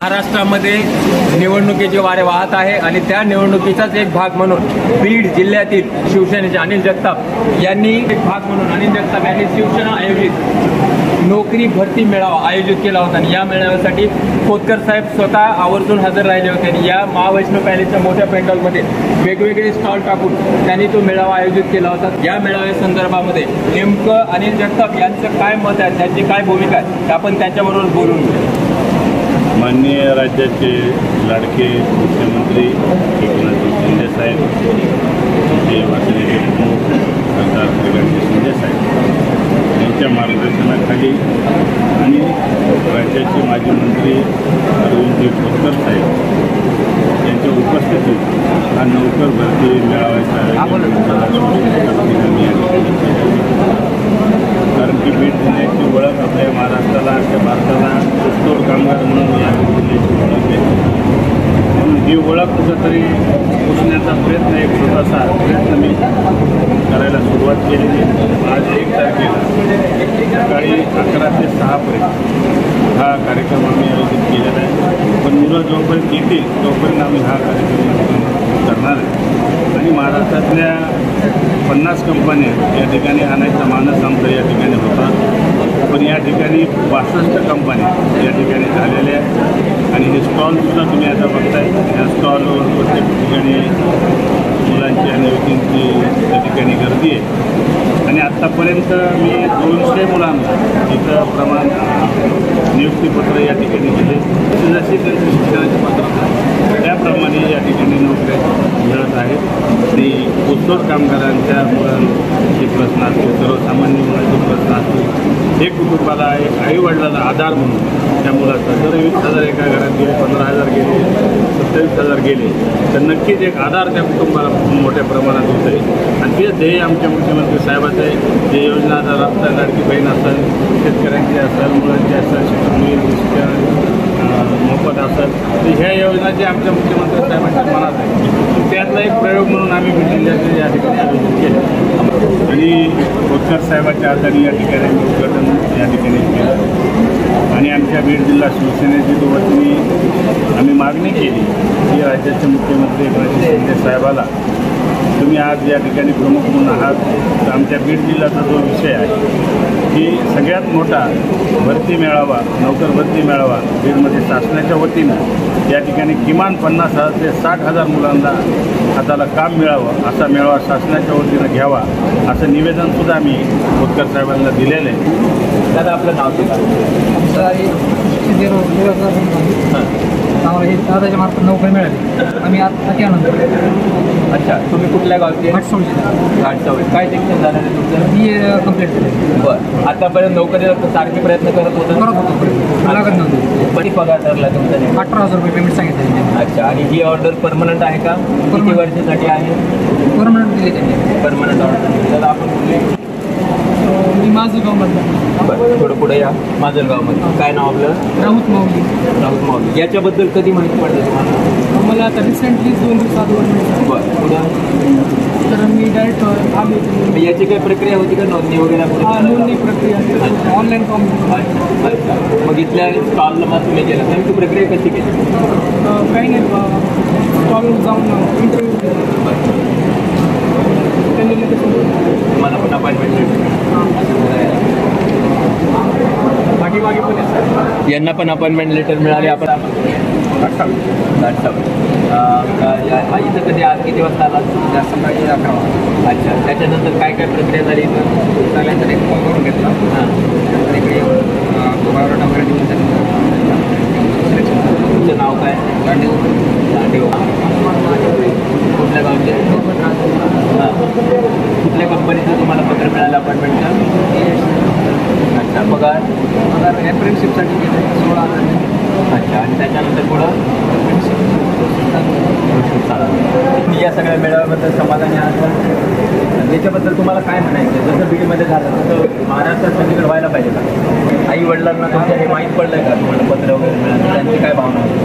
महाराष्ट्रामध्ये निवडणुकीचे वारे वाहत आहे आणि त्या निवडणुकीचाच एक भाग म्हणून बीड जिल्ह्यातील शिवसेनेचे अनिल जगताप यांनी एक भाग म्हणून अनिल जगताप यांनी शिवसेना आयोजित नोकरी भरती मेळावा आयोजित केला होता आणि या मेळाव्यासाठी खोतकर साहेब स्वतः आवर्जून हजर राहिले होते आणि या महावैष्णव पॅलेसच्या मोठ्या पेंडॉलमध्ये वेगवेगळे स्टॉल टाकून त्यांनी तो मेळावा आयोजित केला होता। या मेळाव्या संदर्भामध्ये नेमकं अनिल जगताप यांचं काय मत आहे, त्यांची काय भूमिका आहे, ते आपण त्यांच्याबरोबर बोलून घेऊ। माननीय राज्याचे लाडके मुख्यमंत्री एकनाथ शिंदे साहेब, जे वासनेचे प्रमुख सरदार एकनाथ शिंदे साहेब यांच्या मार्गदर्शनाखाली आणि राज्याचे माजी मंत्री अरविंद खोतकर साहेब यांच्या उपस्थितीत हा नोकर भरती मेळाव्याचा कारण की बीड जिल्ह्याची ओळख आपल्या महाराष्ट्राला आपल्या भारताला ऊसतोड कामगार म्हणून या जिल्ह्याची ओळख आहे। म्हणून ही ओळख कुठंतरी पुसण्याचा प्रयत्न, एक छोटासा प्रयत्न मी करायला सुरुवात केलेली। आज 1 तारखेला सकाळी 11 ते 6 पर्यंत हा कार्यक्रम आम्ही आयोजित केलेला आहे। पण मुलं जोपर्यंत येतील तोपर्यंत आम्ही हा कार्यक्रम करणार आहे आणि महाराष्ट्रातल्या 50 कंपन्या या ठिकाणी आणायचा मानस आमचा या ठिकाणी होता, पण या ठिकाणी 62 कंपन्या या ठिकाणी झालेल्या आहेत आणि हे स्टॉलसुद्धा तुम्ही आता बघताय। या स्टॉलवर प्रत्येक ठिकाणी मुलांची आणि युवतींची त्या ठिकाणी गर्दी आहे आणि आत्तापर्यंत मी 200 मुलांना इथं प्रमाण नियुक्तीपत्र या ठिकाणी दिले। जशी त्यांची शिक्षणाची पात्रता त्याप्रमाणे या ठिकाणी नोकऱ्या मिळत आहेत। ती ऊसतोड कामगारांच्या मुलांचे प्रश्न असतील, सर्वसामान्य मुलांचे प्रश्न असतील, एक कुटुंबाला एक आईवडिलाला आधार म्हणून त्या मुलाचा जर 20,000 एका घरात गेले, 15,000 गेले, 27,000 गेले तर नक्कीच एक आधार त्या कुटुंबाला मोठ्या प्रमाणात होत आहे आणि तेच ध्येय आमच्या मुख्यमंत्री साहेबाचं आहे। जे योजना आता राबतात, लाडकी बहीण असेल, शेतकऱ्यांची असेल, मुलांची असेल, मुलींची शिक्षण मोफत असेल, तर ह्या योजना जे आमच्या मुख्यमंत्री साहेबांच्या मनात आहे त्यातला एक प्रयोग म्हणून आम्ही बीड जिल्ह्याचे या ठिकाणी आयोजित केले आणि खोतकर साहेबांच्या हाताने या ठिकाणी आम्ही उद्घाटन या ठिकाणी केलं आणि आमच्या बीड जिल्हा शिवसेनेच्या वतीने आम्ही मागणी केली की राज्याचे मुख्यमंत्री एकनाथ शिंदे साहेबाला तुम्ही आज या ठिकाणी प्रमुख म्हणून आहात, तर आमच्या बीड जिल्ह्याचा जो विषय आहे की सगळ्यात मोठा भरती मेळावा, नोकर भरती मेळावा बीडमध्ये शासनाच्या वतीनं या ठिकाणी किमान 50,000 ते 60,000 मुलांना हाताला काम मिळावं असा मेळावा शासनाच्या वतीनं घ्यावा असं निवेदनसुद्धा आम्ही खोतकर साहेबांना दिलेलं आहे। दादा आपलं नाव सांगा। आम्हाला हे दादाच्या मार्फत नोकरी मिळाली, आम्ही आता आनंद। अच्छा, तुम्ही कुठल्या गावचे? घाटसावळी। काय शिक्षण झालं आहे तुमचं? BA कंप्लीट केलं। बरं, आतापर्यंत नोकरीला सारखे प्रयत्न करत होतो? लागत नव्हती। किती पगार ठरला तुमचा? 18,000 रुपये पेमेंट सांगितलं। अच्छा, आणि ही ऑर्डर परमनंट आहे का? किती वर्षासाठी आहे? परमनंट दिली त्यांनी। Permanent order. तर आपण कुठले? मी माजलगावमधलं। बरं, थोडं पुढे या। माजलगावमध्ये काय नाव आपलं? राऊत माऊली। राहुल माऊली। याच्याबद्दल कधी माहिती पडलं तुम्हाला? मला आता रिसेंटली 2 दिवसात मिळाली। बरं, पुढं तर मी डायरेक्ट आम्ही याची काही प्रक्रिया होती का, नोंदणी वगैरे? नोंदणी प्रक्रिया ऑनलाईन फॉर्म। अच्छा, मग इथल्या स्टॉलला मग तुम्ही केलं, नेमकी प्रक्रिया कशी केली? काही नाही, स्टॉलवर जाऊन इंटरव्ह्यू मला पण अपॉइंटमेंट मागे पण यांना पण अपॉइंटमेंट लेटर मिळाले। आपण इथं कधी आज किती वाजता आला? सकाळी 11. अच्छा, त्याच्यानंतर काय काय प्रक्रिया झाली? त्यानंतर एक फॉर्म भरून घेतला, इकडे बायोडाटा वगैरे देऊन तुमचं नाव काय? दांडेव। कुठल्या गावचे? हां, कुठल्या कंपनीचं तुम्हाला पत्र मिळालं अपॉइंटमेंटचं? अच्छा, पगार अप्रेंटिसशिपसाठी केलं 16,000। अच्छा, आणि त्याच्यानंतर पुढं या सगळ्या मेळाव्याबद्दल समाधानी आहात? याच्याबद्दल तुम्हाला काय म्हणायचं? जसं बीडमध्ये झालं तसं महाराष्ट्रात सगळीकडे व्हायला पाहिजे का? आई वडिलांना तुमच्या हे माहीत पडलं आहे का तुम्हाला पत्र वगैरे मिळालं? त्यांची काय भावना होती?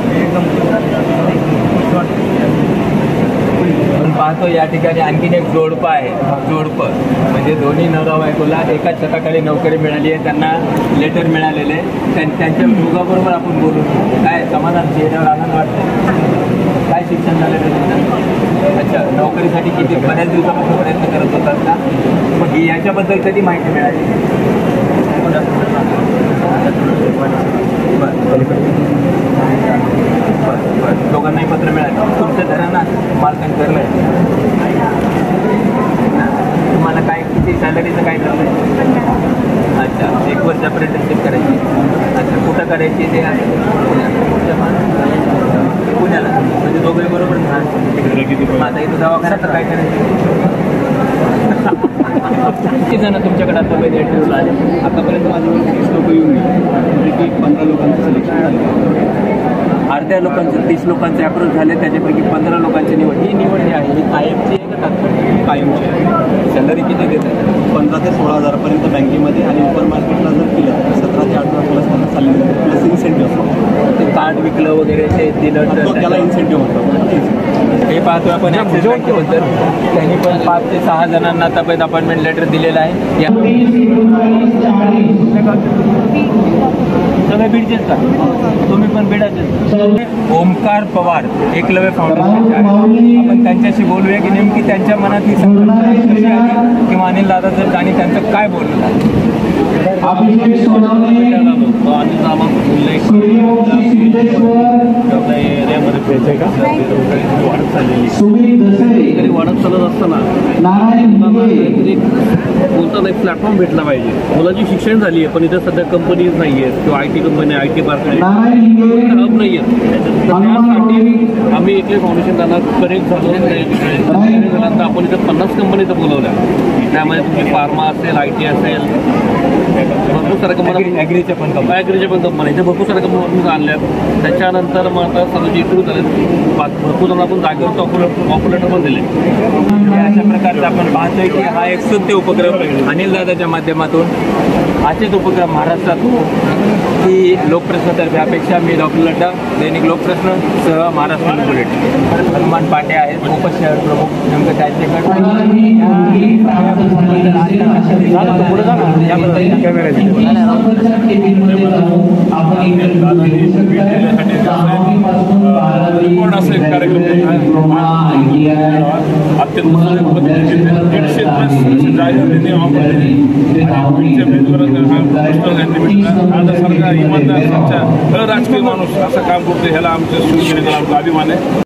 आपण पाहतो या ठिकाणी आणखीन एक जोडपं आहे। जोडपं म्हणजे दोन्ही नवरा बायकोला एकाच छताखाली नोकरी मिळाली आहे, त्यांना लेटर मिळालेले आहे। त्यांच्या दोघांबरोबर आपण बोलू, काय समाधान? गेल्यावर आनंद वाटतो. काय शिक्षण झालेलं आहे तुमचं? अच्छा, नोकरीसाठी किती बऱ्याच दिवसापासून प्रयत्न करत होतात का? मग याच्याबद्दल कधी माहिती मिळाली? बरं, दोघांनाही पत्र मिळालं. तुमचं घरांना मालकान करलं तुम्हाला काय किती सॅलरीचं काय करलं? अच्छा, 1 वर्ष अप्रेंटिसशिप करायची. अच्छा, कुठं करायची ते पुण्याला, म्हणजे दोघे बरोबर माझा इथं दवाखान्यात काय करायचं? किती जण तुमच्याकडे आता पहिले इंटरव्ह्यूला आले? आतापर्यंत माझ्यावर 30 लोक येऊन गेले, की 15 लोकांचं सिलेक्शन झालं. अर्ध्या लोकांचं 30 लोकांचे अप्रोच झाले, त्याच्यापैकी 15 लोकांची निवड. ही निवड जी आहे ही कायमची आहे का तात्पुरती? कायमचे आहे. सॅलरी किती देतात? 15 ते 16,000पर्यंत बँकेमध्ये आणि सुपर मार्केटला जर केलं तर 17 ते 18 प्लस त्यांना सॅलरी प्लस इन्सेंटिव्ह असतो. ते कार्ड विकलं वगैरे ते दिलं तर त्याला इन्सेंटिव्ह होतं. हे पाहतो आपण ॲक्सिस बँकेबद्दल. त्यांनी पण 5 ते 6 जणांना तब्येत अपॉइंटमेंट लेटर दिलेलं आहे. या सगळे बीडचेच का? तुम्ही पण बीडाचेच? ओमकार पवार एकलव्य फाउंडेशनचे आहे. आपण त्यांच्याशी बोलूया की नेमकी त्यांच्या मनात ही संकल्पना कशी आली किंवा अनिल दादाचं आणि त्यांचं काय बोलणं झालं. अभिषेक सोनवणे, आणि आम्हाला बोलले सूर्यवंशी सिद्धेश्वर, आपल्या एरियामध्ये वाढत चाललेली सुमित दसरे, वाढत चालत असताना नारायण हिंगे, काहीतरी बोलताना एक प्लॅटफॉर्म भेटला पाहिजे. मुलांची शिक्षण झाली आहे पण इथे सध्या कंपनीज नाही आहेत किंवा IT company IT park Narayan Hinge, hub नाही आहेत. त्यासाठी आम्ही एकले फाउंडेशन त्यांना कनेक्ट झालो. झाल्यानंतर आपण इथे 50 कंपनीचं बोलवल्या. त्यामध्ये तुमची फार्मा असेल IT असेल भरपूर साऱ्या कंपन्या ॲग्रीच्या पण ॲग्रीच्या पण कंपन्या इथे भरपूर साऱ्या कंपन्या आणल्या. त्याच्यानंतर मग आता सर्व इंटरव्ह्यू झाले. भरपूर जण आपण जागेवर ऑपरेटर पण दिले. अशा प्रकारचा आपण पाहतोय की हा एक स्तुत्य उपक्रम अनिल दादाच्या माध्यमातून असेच उपक्रम महाराष्ट्रात ही लोकप्रश्नातर्फे अपेक्षा. मी डॉक्टर लड्डा, दैनिक लोकप्रश्न सह महाराष्ट्र बुलेटिन. हनुमान पाटे आहेत उपशहर प्रमुख. नेमकं त्यांच्याकडे अत्यंत राजकीय माणूस असं काम करतो ह्याला आमच्या शिवसेनेचा अभिमान आहे.